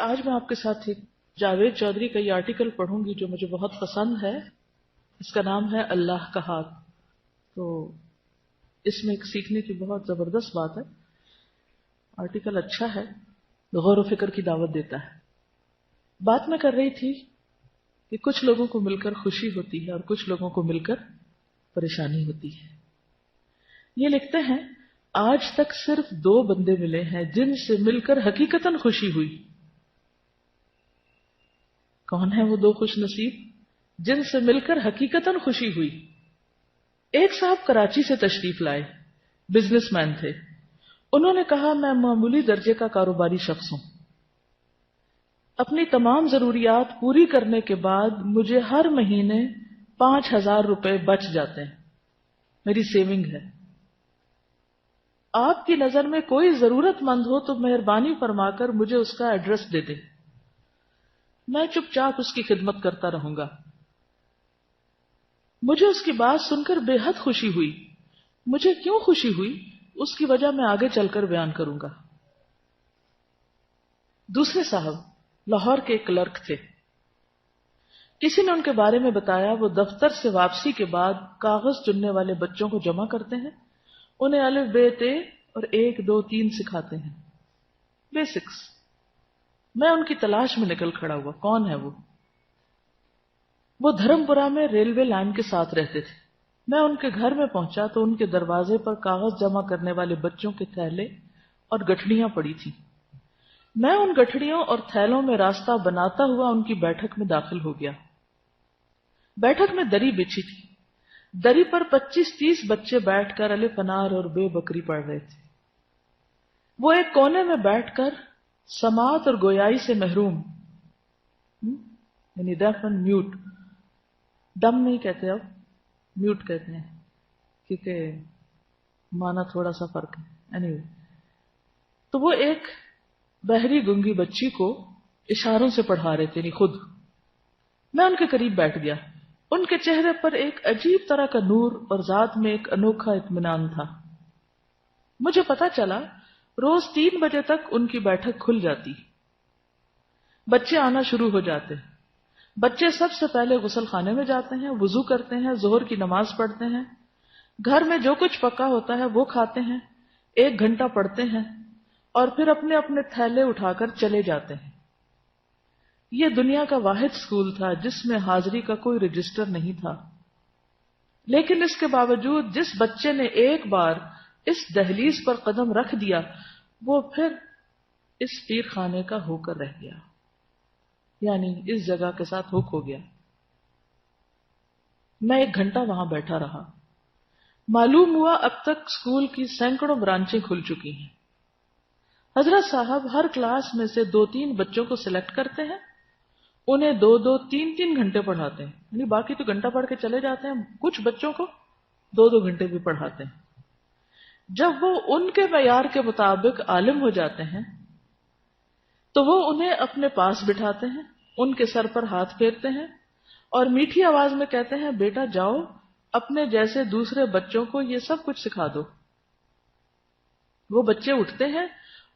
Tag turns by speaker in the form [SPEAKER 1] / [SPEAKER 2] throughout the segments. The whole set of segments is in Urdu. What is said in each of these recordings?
[SPEAKER 1] آج میں آپ کے ساتھ ایک جاوید چودھری کا یہ آرٹیکل پڑھوں گی جو مجھے بہت پسند ہے. اس کا نام ہے اللہ کا ہاتھ. تو اس میں ایک سیکھنے کی بہت زبردست بات ہے. آرٹیکل اچھا ہے، غور و فکر کی دعوت دیتا ہے. بات میں کر رہی تھی کہ کچھ لوگوں کو مل کر خوشی ہوتی ہے اور کچھ لوگوں کو مل کر پریشانی ہوتی ہے. یہ لکھتے ہیں آج تک صرف 2 بندے ملے ہیں جن سے مل کر حقیقتاً خوشی ہوئی. کون ہے وہ 2 خوش نصیب جن سے مل کر حقیقتاً خوشی ہوئی؟ ایک صاحب کراچی سے تشریف لائے، بزنس مین تھے. انہوں نے کہا میں معمولی درجے کا کاروباری شخص ہوں. اپنی تمام ضروریات پوری کرنے کے بعد مجھے ہر مہینے 5,000 روپے بچ جاتے ہیں. میری سیونگ ہے. آپ کی نظر میں کوئی ضرورت مند ہو تو مہربانی فرما کر مجھے اس کا ایڈریس دے دیں. میں چپ چاپ اس کی خدمت کرتا رہوں گا. مجھے اس کی بات سن کر بے حد خوشی ہوئی. مجھے کیوں خوشی ہوئی اس کی وجہ میں آگے چل کر بیان کروں گا. دوسرے صاحب لاہور کے ایک کلرک تھے. کسی نے ان کے بارے میں بتایا وہ دفتر سے واپسی کے بعد کاغذ چننے والے بچوں کو جمع کرتے ہیں، انہیں الف ب ت اور 1 2 3 سکھاتے ہیں. بیسکس. میں ان کی تلاش میں نکل کھڑا ہوا. کون ہے وہ دھرم پورہ میں ریلوے لائن کے ساتھ رہتے تھے. میں ان کے گھر میں پہنچا تو ان کے دروازے پر کاغذ جمع کرنے والے بچوں کے تھیلے اور گٹھڑیاں پڑی تھیں. میں ان گٹھڑیوں اور تھیلوں میں راستہ بناتا ہوا ان کی بیٹھک میں داخل ہو گیا. بیٹھک میں دری بچھی تھی. دری پر 25-30 بچے بیٹھ کر الف انار اور بے بکری پڑھ رہے تھے. وہ ایک کونے میں بیٹھ کر سماعت اور گویائی سے محروم، یعنی ڈیف اینڈ میوٹ. ڈم نہیں کہتے، اب میوٹ کہتے ہیں کیونکہ مانا تھوڑا سا فرق ہے. anyway. تو وہ ایک بہری گنگی بچی کو اشاروں سے پڑھا رہے تھے، یعنی خود. میں ان کے قریب بیٹھ گیا. ان کے چہرے پر ایک عجیب طرح کا نور اور ذات میں ایک انوکھا اطمینان تھا. مجھے پتا چلا روز 3 بجے تک ان کی بیٹھک کھل جاتی. بچے آنا شروع ہو جاتے. بچے سب سے پہلے غسل خانے میں جاتے ہیں، وضو کرتے ہیں، ظہر کی نماز پڑھتے ہیں، گھر میں جو کچھ پکا ہوتا ہے وہ کھاتے ہیں، 1 گھنٹہ پڑھتے ہیں اور پھر اپنے اپنے تھیلے اٹھا کر چلے جاتے ہیں. یہ دنیا کا واحد اسکول تھا جس میں حاضری کا کوئی رجسٹر نہیں تھا. لیکن اس کے باوجود جس بچے نے ایک بار اس دہلیز پر قدم رکھ دیا وہ پھر اس پیر خانے کا ہو کر رہ گیا، یعنی اس جگہ کے ساتھ ہوک ہو گیا. میں 1 گھنٹہ وہاں بیٹھا رہا. معلوم ہوا اب تک اسکول کی سینکڑوں برانچیں کھل چکی ہیں. حضرت صاحب ہر کلاس میں سے 2-3 بچوں کو سلیکٹ کرتے ہیں، انہیں 2-2 3-3 گھنٹے پڑھاتے ہیں. یعنی باقی تو گھنٹہ پڑھ کے چلے جاتے ہیں، کچھ بچوں کو 2-2 گھنٹے بھی پڑھاتے ہیں. جب وہ ان کے معیار کے مطابق عالم ہو جاتے ہیں تو وہ انہیں اپنے پاس بٹھاتے ہیں، ان کے سر پر ہاتھ پھیرتے ہیں اور میٹھی آواز میں کہتے ہیں بیٹا جاؤ اپنے جیسے دوسرے بچوں کو یہ سب کچھ سکھا دو. وہ بچے اٹھتے ہیں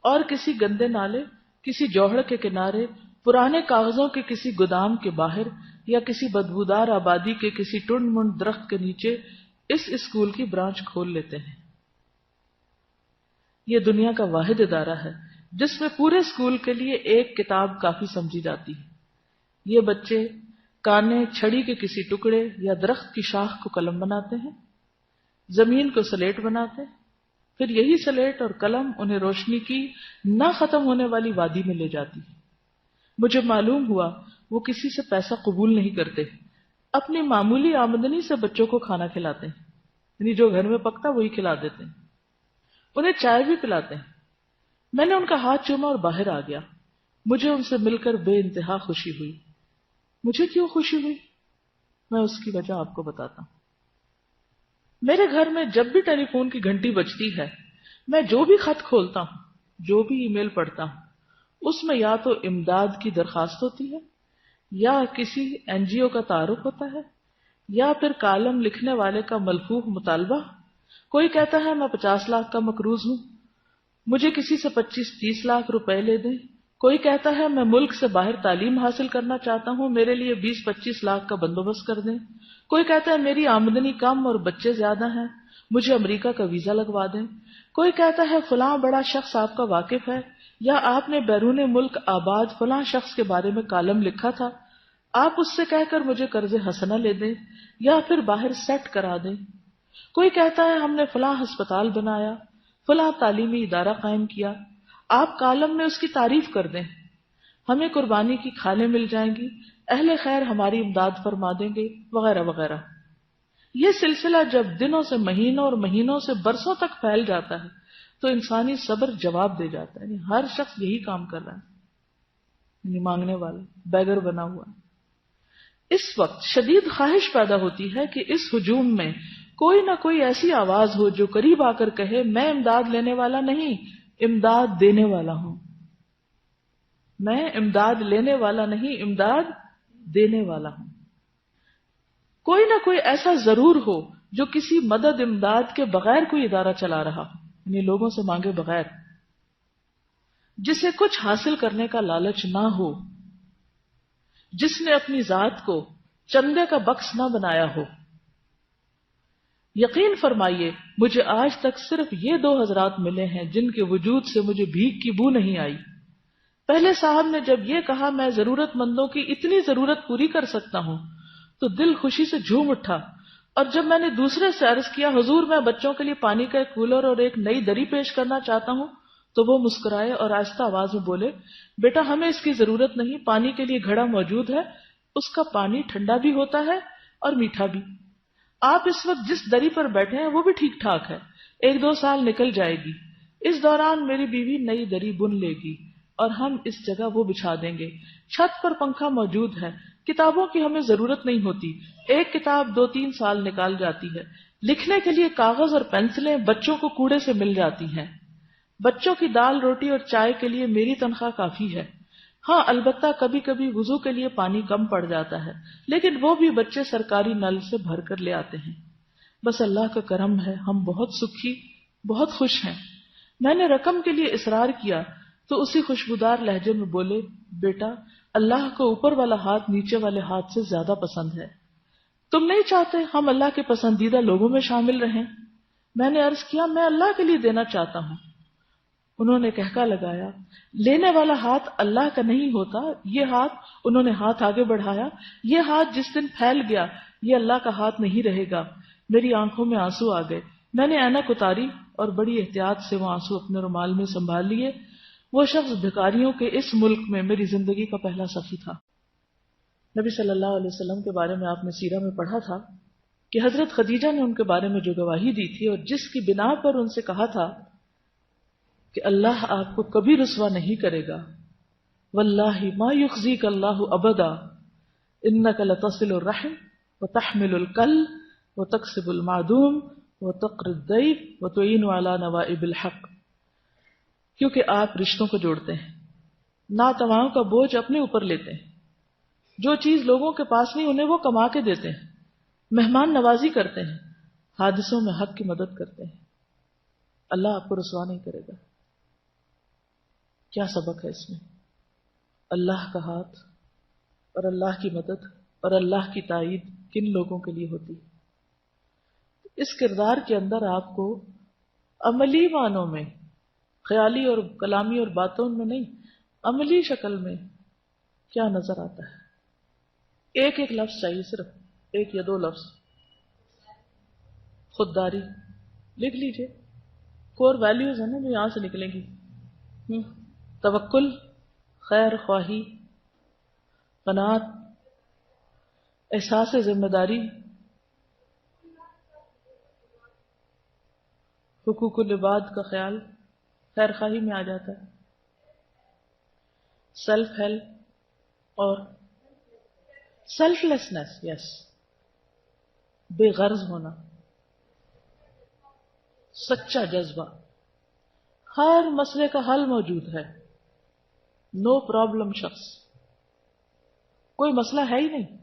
[SPEAKER 1] اور کسی گندے نالے، کسی جوہڑ کے کنارے، پرانے کاغذوں کے کسی گودام کے باہر یا کسی بدبودار آبادی کے کسی ٹنڈ منڈ درخت کے نیچے اس اسکول کی برانچ کھول لیتے ہیں. یہ دنیا کا واحد ادارہ ہے جس میں پورے اسکول کے لیے 1 کتاب کافی سمجھی جاتی ہے. یہ بچے کانے چھڑی کے کسی ٹکڑے یا درخت کی شاخ کو قلم بناتے ہیں، زمین کو سلیٹ بناتے ہیں، پھر یہی سلیٹ اور قلم انہیں روشنی کی نہ ختم ہونے والی وادی میں لے جاتی. مجھے معلوم ہوا وہ کسی سے پیسہ قبول نہیں کرتے، اپنی معمولی آمدنی سے بچوں کو کھانا کھلاتے ہیں، یعنی جو گھر میں پکتا وہی کھلا دیتے ہیں، انہیں چائے بھی پلاتے ہیں. میں نے ان کا ہاتھ چوما اور باہر آ گیا. مجھے ان سے مل کر بے انتہا خوشی ہوئی. مجھے کیوں خوشی ہوئی؟ میں اس کی وجہ آپ کو بتاتا ہوں. میرے گھر میں جب بھی ٹیلی فون کی گھنٹی بجتی ہے، میں جو بھی خط کھولتا ہوں، جو بھی ای میل پڑھتا ہوں، اس میں یا تو امداد کی درخواست ہوتی ہے، یا کسی NGO کا تعارف ہوتا ہے، یا پھر کالم لکھنے والے کا ملفوف مطالبہ. کوئی کہتا ہے میں 50 لاکھ کا مقروض ہوں، مجھے کسی سے 25-30 لاکھ روپے لے دیں، کوئی کہتا ہے میں ملک سے باہر تعلیم حاصل کرنا چاہتا ہوں، میرے لیے 20-25 لاکھ کا بندوبست کر دیں۔ کوئی کہتا ہے میری آمدنی کم اور بچے زیادہ ہیں، مجھے امریکہ کا ویزا لگوا دیں۔ کوئی کہتا ہے فلاں بڑا شخص آپ کا واقف ہے، یا آپ نے بیرون ملک آباد فلاں شخص کے بارے میں کالم لکھا تھا، آپ اس سے کہہ کر مجھے قرض حسنہ لے دیں یا پھر باہر سیٹ کرا دیں۔ کوئی کہتا ہے ہم نے فلاں ہسپتال بنایا، فلاں تعلیمی ادارہ قائم کیا، آپ کالم میں اس کی تعریف کر دیں، ہمیں قربانی کی کھالیں مل جائیں گی، اہل خیر ہماری امداد فرما دیں گے، وغیرہ وغیرہ۔ یہ سلسلہ جب دنوں سے مہینوں اور مہینوں سے برسوں تک پھیل جاتا ہے تو انسانی صبر جواب دے جاتا ہے، یعنی ہر شخص یہی کام کر رہا ہے، یعنی مانگنے والا بیگر بنا ہوا۔ اس وقت شدید خواہش پیدا ہوتی ہے کہ اس ہجوم میں کوئی نہ کوئی ایسی آواز ہو جو قریب آ کر کہے میں امداد لینے والا نہیں، امداد دینے والا ہوں، میں امداد لینے والا نہیں، امداد دینے والا ہوں۔ کوئی نہ کوئی ایسا ضرور ہو جو کسی مدد امداد کے بغیر کوئی ادارہ چلا رہا ہو، یعنی لوگوں سے مانگے بغیر، جسے کچھ حاصل کرنے کا لالچ نہ ہو، جس نے اپنی ذات کو چندے کا بکس نہ بنایا ہو۔ یقین فرمائیے مجھے آج تک صرف یہ 2 حضرات ملے ہیں جن کے وجود سے مجھے بھیک کی بو نہیں آئی۔ پہلے صاحب نے جب یہ کہا میں ضرورت مندوں کی اتنی ضرورت پوری کر سکتا ہوں تو دل خوشی سے جھوم اٹھا، اور جب میں نے دوسرے سے عرض کیا حضور میں بچوں کے لیے پانی کا ایک کولر اور ایک نئی دری پیش کرنا چاہتا ہوں، تو وہ مسکرائے اور آہستہ آواز میں بولے بیٹا ہمیں اس کی ضرورت نہیں، پانی کے لیے گھڑا موجود ہے، اس کا پانی ٹھنڈا بھی ہوتا ہے اور میٹھا بھی، آپ اس وقت جس دری پر بیٹھے ہیں وہ بھی ٹھیک ٹھاک ہے، 1-2 سال نکل جائے گی، اس دوران میری بیوی نئی دری بن لے گی اور ہم اس جگہ وہ بچھا دیں گے، چھت پر پنکھا موجود ہے، کتابوں کی ہمیں ضرورت نہیں ہوتی، ایک کتاب 2-3 سال نکال جاتی ہے، لکھنے کے لیے کاغذ اور پینسلیں بچوں کو کوڑے سے مل جاتی ہیں، بچوں کی دال روٹی اور چائے کے لیے میری تنخواہ کافی ہے، ہاں البتہ کبھی کبھی وضو کے لیے پانی کم پڑ جاتا ہے، لیکن وہ بھی بچے سرکاری نل سے بھر کر لے آتے ہیں، بس اللہ کا کرم ہے ہم بہت سکھی بہت خوش ہیں۔ میں نے رقم کے لیے اصرار کیا تو اسی خوشبودار لہجے میں بولے بیٹا اللہ کو اوپر والا ہاتھ نیچے والے ہاتھ سے زیادہ پسند ہے، تم نہیں چاہتے ہم اللہ کے پسندیدہ لوگوں میں شامل رہیں؟ میں نے عرض کیا میں اللہ کے لیے دینا چاہتا ہوں۔ انہوں نے کہکا لگایا لینے والا ہاتھ اللہ کا نہیں ہوتا، یہ ہاتھ، انہوں نے ہاتھ آگے بڑھایا، یہ ہاتھ جس دن پھیل گیا یہ اللہ کا ہاتھ نہیں رہے گا۔ میری آنکھوں میں آنسو آ گئے، میں نے اینک اتاری اور بڑی احتیاط سے وہ آنسو اپنے رومال میں سنبھال لیے۔ وہ شخص بھکاریوں کے اس ملک میں میری زندگی کا پہلا سخی تھا۔ نبی صلی اللہ علیہ وسلم کے بارے میں آپ نے سیرہ میں پڑھا تھا کہ حضرت خدیجہ نے ان کے بارے میں جو گواہی دی تھی اور جس کی بنا پر ان سے کہا تھا کہ اللہ آپ کو کبھی رسوا نہیں کرے گا، واللہ ما یخزیک اللہ ابدا انک لتصل الرحم وتحمل الکل وتکسب المعدوم وتقر الضیف وتعین علی نوائب الحق، کیونکہ آپ رشتوں کو جوڑتے ہیں، ناتواؤں کا بوجھ اپنے اوپر لیتے ہیں، جو چیز لوگوں کے پاس نہیں انہیں وہ کما کے دیتے ہیں، مہمان نوازی کرتے ہیں، حادثوں میں حق کی مدد کرتے ہیں، اللہ آپ کو رسوا نہیں کرے گا۔ کیا سبق ہے اس میں؟ اللہ کا ہاتھ اور اللہ کی مدد اور اللہ کی تائید کن لوگوں کے لیے ہوتی ہے؟ اس کردار کے اندر آپ کو عملی معنوں میں، خیالی اور کلامی اور باتوں میں نہیں، عملی شکل میں کیا نظر آتا ہے؟ ایک ایک لفظ چاہیے، صرف 1 یا 2 لفظ۔ خودداری لکھ لیجئے، کور ویلیوز ہیں نا جو یہاں سے نکلیں گی۔ توکل، خیر خواہی، قناعت، احساس ذمہ داری، حقوق العباد کا خیال خیر خواہی میں آ جاتا ہے، سیلف ہیلپ اور سیلف لیسنس، یس، بے غرض ہونا، سچا جذبہ، ہر مسئلے کا حل موجود ہے، نو پرابلم شخص، کوئی مسئلہ ہے ہی نہیں،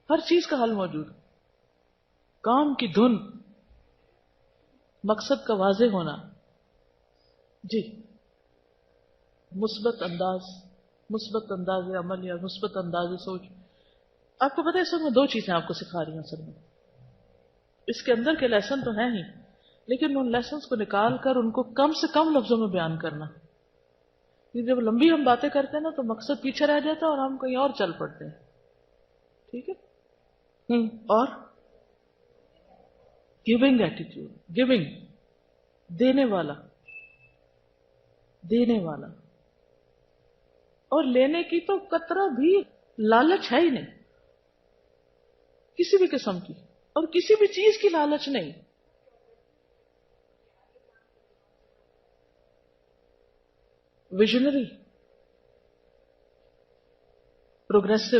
[SPEAKER 1] ہر چیز کا حل موجود، کام کی دھن، مقصد کا واضح ہونا۔ جی مثبت انداز عمل یا مثبت انداز سوچ. آپ کو پتہ ہے اس وقت میں دو چیزیں آپ کو سکھا رہی ہوں اصل میں. اس کے اندر کے لیسن تو ہیں ہی، لیکن ان لیسنس کو نکال کر ان کو کم سے کم لفظوں میں بیان کرنا. جب لمبی ہم باتیں کرتے ہیں نا تو مقصد پیچھے رہ جاتا ہے اور ہم کہیں اور چل پڑتے ہیں. ٹھیک ہے. اور گیونگ ایٹیٹیوڈ، گیونگ، دینے والا، دینے والا. اور لینے کی تو قطرہ بھی لالچ ہے ہی نہیں کسی بھی قسم کی، اور کسی بھی چیز کی لالچ نہیں. Visionary, progressive.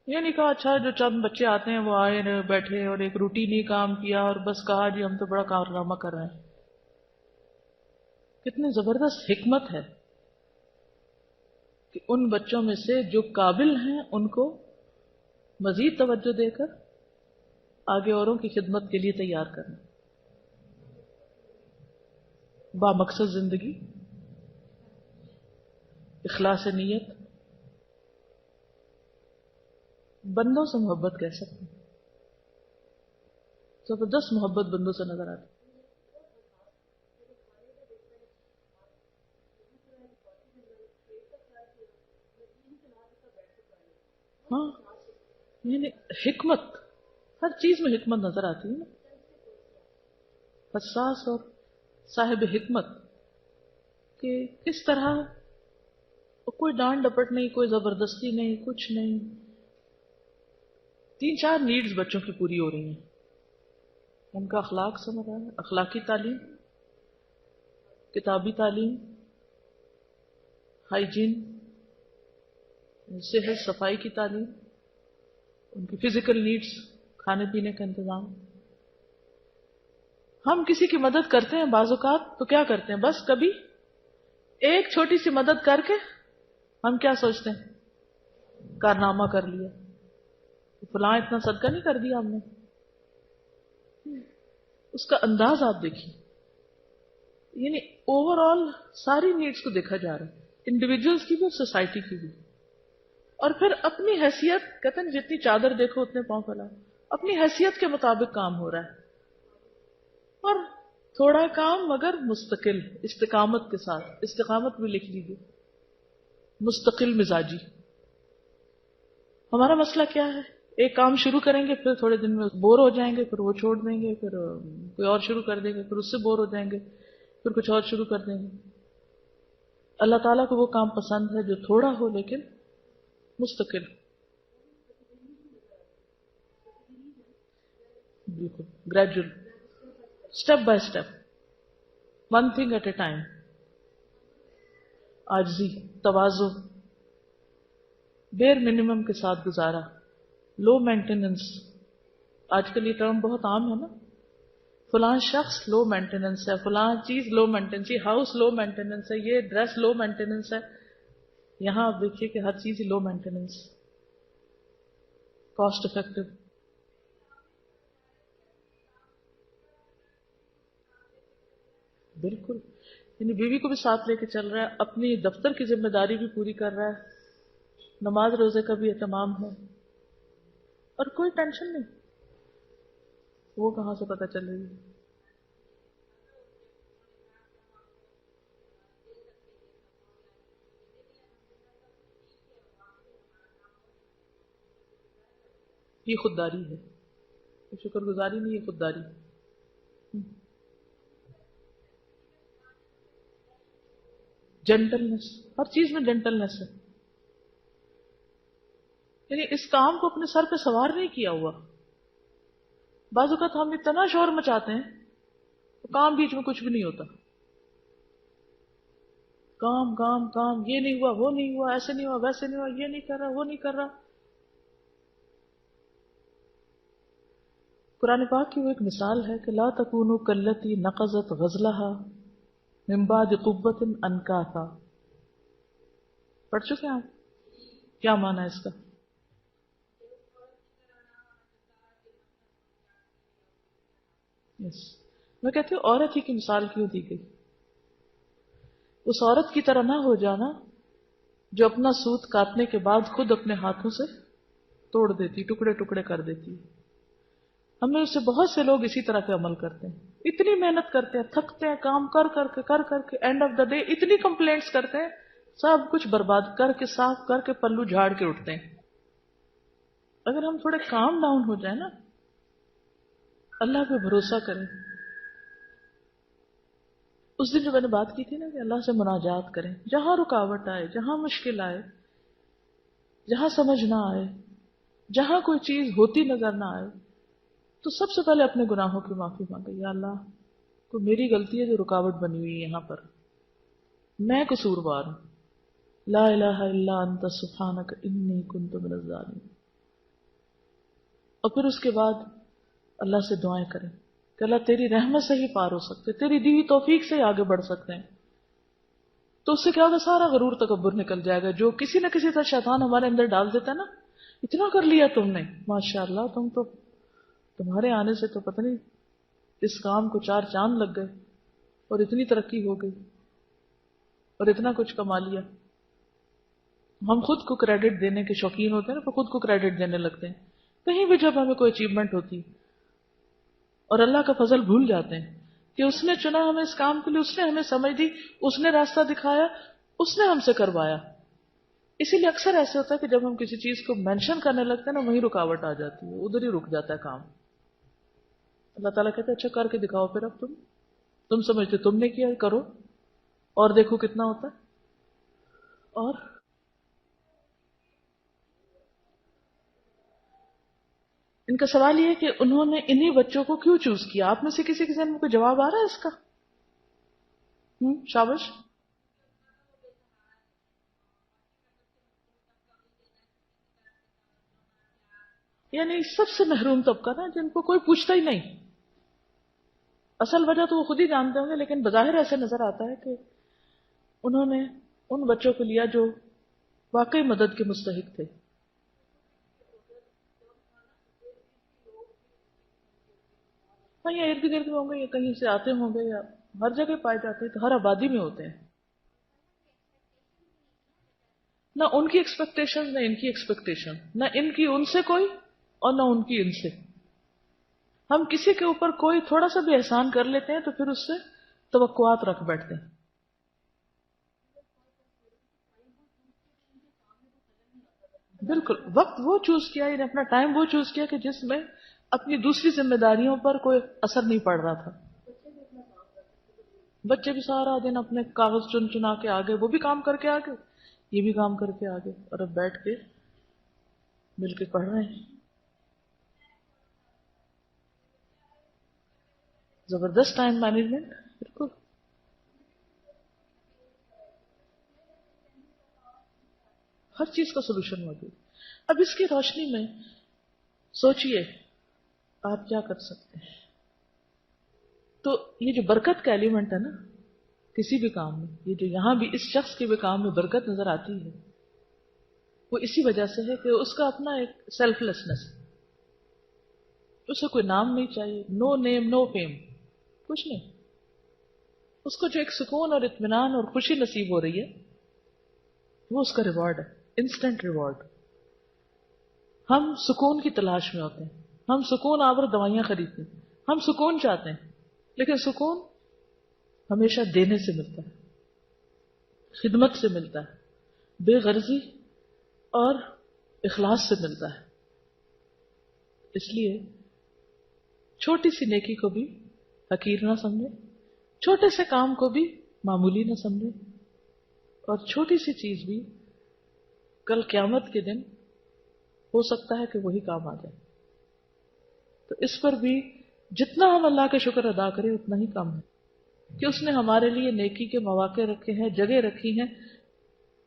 [SPEAKER 1] یہ نہیں کہا اچھا جو چند بچے آتے ہیں وہ آئے بیٹھے اور ایک روٹینی کام کیا اور بس کہا جی ہم تو بڑا کارنامہ کر رہے ہیں. کتنی زبردست حکمت ہے کہ ان بچوں میں سے جو قابل ہیں ان کو مزید توجہ دے کر آگے اوروں کی خدمت کے لیے تیار کرنا. با مقصد زندگی، اخلاص نیت. بندوں سے محبت کہہ سکتے ہیں، زبردست محبت بندوں سے نظر آتی. ہاں، یعنی حکمت، ہر چیز میں حکمت نظر آتی ہے نا. حساس اور صاحب حکمت کہ کس طرح کوئی ڈانٹ ڈپٹ نہیں، کوئی زبردستی نہیں، کچھ نہیں. 3-4 نیڈز بچوں کی پوری ہو رہی ہیں. ان کا اخلاق سمجھ رہا ہے، اخلاقی تعلیم، کتابی تعلیم، ہائیجین، صحت صفائی کی تعلیم، ان کی فزیکل نیڈز، کھانے پینے کا انتظام. ہم کسی کی مدد کرتے ہیں بعض اوقات تو کیا کرتے ہیں، بس کبھی ایک چھوٹی سی مدد کر کے ہم کیا سوچتے ہیں، کارنامہ کر لیا، فلاں اتنا صدقہ نہیں کر دیا ہم نے. اس کا انداز آپ دیکھیے، یعنی اوور آل ساری نیڈز کو دیکھا جا رہا ہے، انڈیویجولس کی بھی اور سوسائٹی کی بھی. اور پھر اپنی حیثیت، کہتے ہیں جتنی چادر دیکھو اتنے پاؤں پھیلاؤ، اپنی حیثیت کے مطابق کام ہو رہا ہے. اور تھوڑا کام مگر مستقل، استقامت کے ساتھ. استقامت بھی لکھ لیجیے، مستقل مزاجی. ہمارا مسئلہ کیا ہے، ایک کام شروع کریں گے پھر تھوڑے دن میں بور ہو جائیں گے، پھر وہ چھوڑ دیں گے، پھر کوئی اور شروع کر دیں گے، پھر اس سے بور ہو جائیں گے، پھر کچھ اور شروع کر دیں گے. اللہ تعالیٰ کو وہ کام پسند ہے جو تھوڑا ہو لیکن مستقل. بالکل gradual, step by step, one thing at a time. عاجزی، تواضع، بیر منیمم کے ساتھ گزارا، لو مینٹیننس. آج کل یہ ٹرم بہت عام ہے نا، فلاں شخص لو مینٹیننس ہے، فلاں چیز لو مینٹیننس، یہ ہاؤس لو مینٹیننس ہے، یہ ڈریس لو مینٹیننس ہے. یہاں آپ دیکھیے کہ ہر چیز لو مینٹیننس، کاسٹ افیکٹو. بالکل، یعنی بیوی کو بھی ساتھ لے کے چل رہا ہے، اپنی دفتر کی ذمہ داری بھی پوری کر رہا ہے، نماز روزے کا بھی اہتمام ہے، اور کوئی ٹینشن نہیں. وہ کہاں سے پتہ چل رہی ہے. یہ خودداری ہے، یہ شکر گزاری نہیں، یہ خودداری. جینٹلنس، ہر چیز میں جینٹلنس ہے. یعنی اس کام کو اپنے سر پہ سوار نہیں کیا ہوا. بعض اوقات ہم اتنا شور مچاتے ہیں تو کام بیچ میں کچھ بھی نہیں ہوتا. کام کام کام، یہ نہیں ہوا، وہ نہیں ہوا، ایسے نہیں ہوا، ویسے نہیں ہوا، یہ نہیں کر رہا، وہ نہیں کر رہا. قرآن پاک کی وہ ایک مثال ہے کہ لا تکونوا کاللتی نقضت غزلها من بعد قوة انکاثا. پڑھ چکے ہیں آپ؟ کیا معنی ہے اس کا؟ یس، میں کہتی ہوں عورت ہی کی مثال کیوں دی گئی؟ اس عورت کی طرح نہ ہو جانا جو اپنا سوت کاٹنے کے بعد خود اپنے ہاتھوں سے توڑ دیتی، ٹکڑے ٹکڑے کر دیتی. ہم میں سے بہت سے لوگ اسی طرح کے عمل کرتے ہیں. اتنی محنت کرتے ہیں، تھکتے ہیں، کام کر کے اینڈ آف دا ڈے اتنی کمپلینٹس کرتے ہیں، سب کچھ برباد کر کے صاف کر کے پلو جھاڑ کے اٹھتے ہیں. اگر ہم تھوڑے کام ڈاؤن ہو جائیں نا، اللہ پہ بھروسہ کریں. اس دن جو میں نے بات کی تھی نا کہ اللہ سے مناجات کریں، جہاں رکاوٹ آئے، جہاں مشکل آئے، جہاں سمجھ نہ آئے، جہاں کوئی چیز ہوتی نظر نہ آئے، تو سب سے پہلے اپنے گناہوں کی معافی مانگے. یا اللہ، کوئی میری غلطی ہے جو رکاوٹ بنی ہوئی ہے یہاں پر، میں قصوروار ہوں. لا الہ الا انت سبحانک انی کنت من الظالمین. اور پھر اس کے بعد اللہ سے دعائیں کریں کہ اللہ تیری رحمت سے ہی پار ہو سکتے، تیری دی ہوئی توفیق سے ہی آگے بڑھ سکتے ہیں. تو اس سے کیا ہوگا، سارا غرور تکبر نکل جائے گا جو کسی نہ کسی طرح شیطان ہمارے اندر ڈال دیتا ہے نا. اتنا کر لیا تم نے، ماشاءاللہ، تمہارے آنے سے تو پتہ نہیں اس کام کو 4 چاند لگ گئے اور اتنی ترقی ہو گئی اور اتنا کچھ کما لیا. ہم خود کو کریڈٹ دینے کے شوقین ہوتے ہیں نا، خود کو کریڈٹ دینے لگتے ہیں کہیں بھی جب ہمیں کوئی اچیومنٹ ہوتی، اور اللہ کا فضل بھول جاتے ہیں کہ اس نے چنا ہمیں اس کام کے لیے، اس نے ہمیں سمجھ دی، اس نے راستہ دکھایا، اس نے ہم سے کروایا. اسی لیے اکثر ایسے ہوتا ہے کہ جب ہم کسی چیز کو مینشن کرنے لگتے ہیں نا، وہیں رکاوٹ آ جاتی ہے، ادھر ہی رک جاتا ہے کام. اللہ تعالیٰ کہتے ہیں اچھا کر کے دکھاؤ، پھر اب تم سمجھتے تم نے کیا، کرو اور دیکھو کتنا ہوتا ہے. اور ان کا سوال یہ ہے کہ انہوں نے انہی بچوں کو کیوں چوز کیا. آپ میں سے کسی کے ذہن میں کوئی جواب آ رہا ہے اس کا؟ شابش. یعنی سب سے محروم طبقہ نا، جن کو کوئی پوچھتا ہی نہیں. اصل وجہ تو وہ خود ہی جانتے ہوں گے، لیکن بظاہر ایسے نظر آتا ہے کہ انہوں نے ان بچوں کو لیا جو واقعی مدد کے مستحق تھے. ہاں، یا ارد گرد میں ہوں گے، یا کہیں سے آتے ہوں گے، یا ہر جگہ پائے جاتے ہیں، تو ہر آبادی میں ہوتے ہیں. نہ ان کی ایکسپیکٹیشن، نہ ان کی ایکسپیکٹیشن، نہ ان کی ان سے کوئی اور نہ ان کی ان سے. ہم کسی کے اوپر کوئی تھوڑا سا بھی احسان کر لیتے ہیں تو پھر اس سے توقعات رکھ بیٹھتے ہیں. بالکل، وقت وہ چوز کیا، یعنی اپنا ٹائم وہ چوز کیا کہ جس میں اپنی دوسری ذمہ داریوں پر کوئی اثر نہیں پڑ رہا تھا. بچے بھی سارا دن اپنے کاغذ چن چنا کے آگے، وہ بھی کام کر کے آگے، یہ بھی کام کر کے آگے، اور اب بیٹھ کے مل کے پڑھ رہے ہیں. زبردست ٹائم مینجمنٹ. بالکل. ہر چیز کا سولوشن موجود. اب اس کی روشنی میں سوچئے آپ کیا کر سکتے ہیں. تو یہ جو برکت کا ایلیمنٹ ہے نا کسی بھی کام میں، یہ جو یہاں بھی اس شخص کے بھی کام میں برکت نظر آتی ہے، وہ اسی وجہ سے ہے کہ اس کا اپنا ایک سیلف لیسنس ہے. اسے کوئی نام نہیں چاہیے، نو نیم نو فیم، کچھ نہیں. اس کو جو ایک سکون اور اطمینان اور خوشی نصیب ہو رہی ہے، وہ اس کا ریوارڈ ہے، انسٹنٹ ریوارڈ. ہم سکون کی تلاش میں ہوتے ہیں، ہم سکون آور دوائیاں خریدتے ہیں، ہم سکون چاہتے ہیں، لیکن سکون ہمیشہ دینے سے ملتا ہے، خدمت سے ملتا ہے، بے غرضی اور اخلاص سے ملتا ہے. اس لیے چھوٹی سی نیکی کو بھی حقیر نہ سمجھے، چھوٹے سے کام کو بھی معمولی نہ سمجھے، اور چھوٹی سی چیز بھی کل قیامت کے دن ہو سکتا ہے کہ وہی کام آ جائے. تو اس پر بھی جتنا ہم اللہ کا شکر ادا کریں اتنا ہی کم ہے کہ اس نے ہمارے لیے نیکی کے مواقع رکھے ہیں، جگہ رکھی ہیں.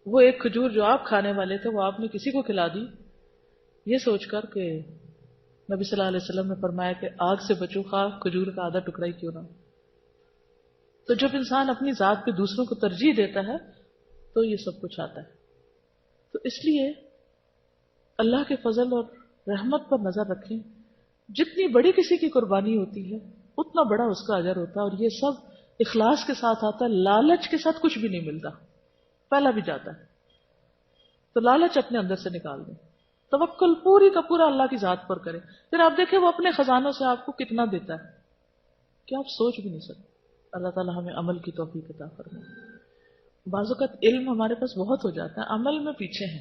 [SPEAKER 1] وہ ایک کھجور جو آپ کھانے والے تھے وہ آپ نے کسی کو کھلا دی، یہ سوچ کر کہ نبی صلی اللہ علیہ وسلم نے فرمایا کہ آگ سے بچو، خواہ کھجور کا آدھا ٹکڑا ہی کیوں نہ. تو جب انسان اپنی ذات پہ دوسروں کو ترجیح دیتا ہے تو یہ سب کچھ آتا ہے. تو اس لیے اللہ کے فضل اور رحمت پر نظر رکھیں. جتنی بڑی کسی کی قربانی ہوتی ہے اتنا بڑا اس کا اجر ہوتا ہے، اور یہ سب اخلاص کے ساتھ آتا ہے، لالچ کے ساتھ کچھ بھی نہیں ملتا، پہلا بھی جاتا ہے. تو لالچ اپنے اندر سے نکال دیں، توکل پوری کا پورا اللہ کی ذات پر کریں. پھر آپ دیکھیں وہ اپنے خزانوں سے آپ کو کتنا دیتا ہے کہ آپ سوچ بھی نہیں سکتے. اللہ تعالیٰ ہمیں عمل کی توفیق عطا فرمائے. بعض اوقات علم ہمارے پاس بہت ہو جاتا ہے، عمل میں پیچھے ہیں.